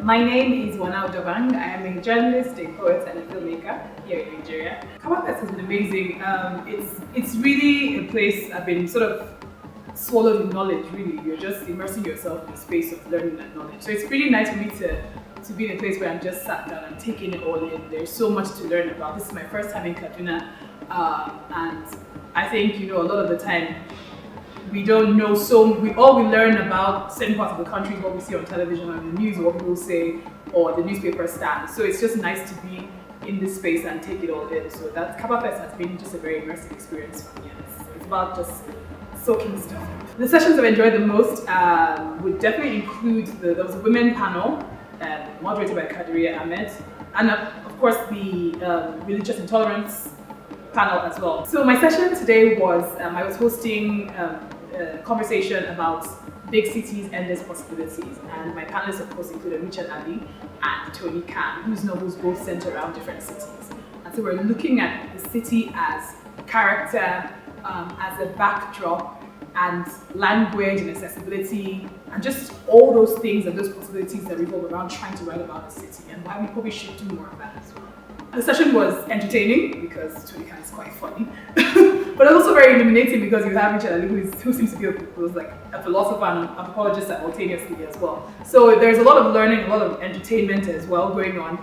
My name is Wana Udobang. I am a journalist, a poet, and a filmmaker here in Nigeria. Kabafest has been amazing. It's really a place I've been sort of swallowed in knowledge, really. You're just immersing yourself in the space of learning and knowledge. So it's pretty nice for me to be in a place where I'm just sat down and taking it all in. There's so much to learn about. This is my first time in Kaduna, and I think, a lot of the time, we don't know all we learn about certain parts of the country is what we see on television or in the news, or what people say, or the newspaper stands. So it's just nice to be in this space and take it all in. So that Kabafest has been just a very immersive experience for me. And it's about just soaking stuff. The sessions I've enjoyed the most would definitely include there was a women panel moderated by Kadria Ahmed, and of course the religious intolerance panel as well. So my session today was, I was hosting a conversation about big cities' endless possibilities, and my panelists of course included Richard Ali and Tony Khan, whose novels both center around different cities. And so we're looking at the city as character, as a backdrop, and language and accessibility, and just all those things and those possibilities that revolve around trying to write about the city, and why we probably should do more of that as well. The session was entertaining because Tony Khan is quite funny, but also very illuminating because you have Richard Ali, who seems to be a philosopher and an anthropologist simultaneously as well. So there's a lot of learning, a lot of entertainment as well going on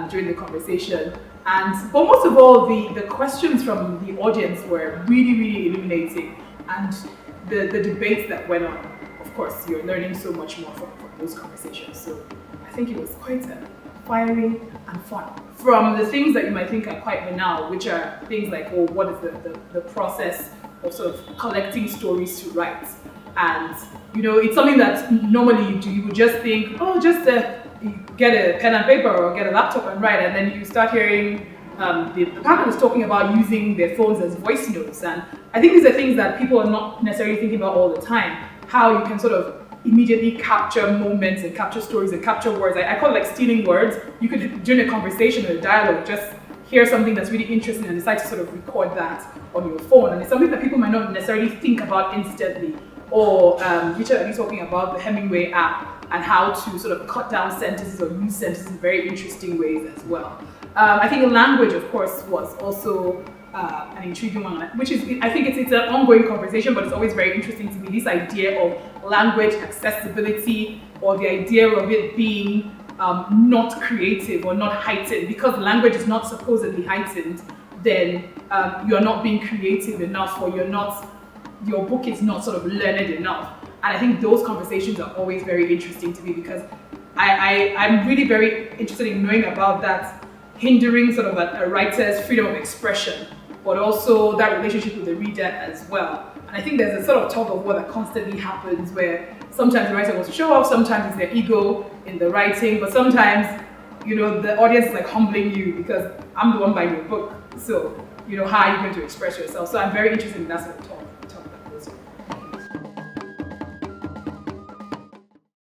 during the conversation. But most of all, the questions from the audience were really, really illuminating, and the debates that went on. Of course, you're learning so much more from those conversations. So I think it was quite fiery and fun. From the things that you might think are quite banal, which are things like, what is the process of sort of collecting stories to write? And it's something that normally you do. You would just think, just get a pen and paper or get a laptop and write, and then you start hearing the panel was talking about using their phones as voice notes. And I think these are things that people are not necessarily thinking about all the time. How you can sort of immediately capture moments and capture stories and capture words. I call it like stealing words. You could, during a conversation or a dialogue, just hear something that's really interesting and decide to sort of record that on your phone. And it's something that people might not necessarily think about instantly. Or Richard Ali talking about the Hemingway app and how to sort of cut down sentences or use sentences in very interesting ways as well. I think language, of course, was also an intriguing one, which is, I think it's an ongoing conversation, but it's always very interesting to me, this idea of language accessibility, or the idea of it being not creative or not heightened. Because language is not supposedly heightened, then you're not being creative enough, or your book is not sort of learned enough. And I think those conversations are always very interesting to me, because I'm really very interested in knowing about that hindering sort of a writer's freedom of expression, but also that relationship with the reader as well. And I think there's a sort of tug of war that constantly happens, where sometimes the writer wants to show off, sometimes it's their ego in the writing, but sometimes, the audience is like humbling you because I'm the one buying your book. So, how are you going to express yourself? So I'm very interested in that sort of talk.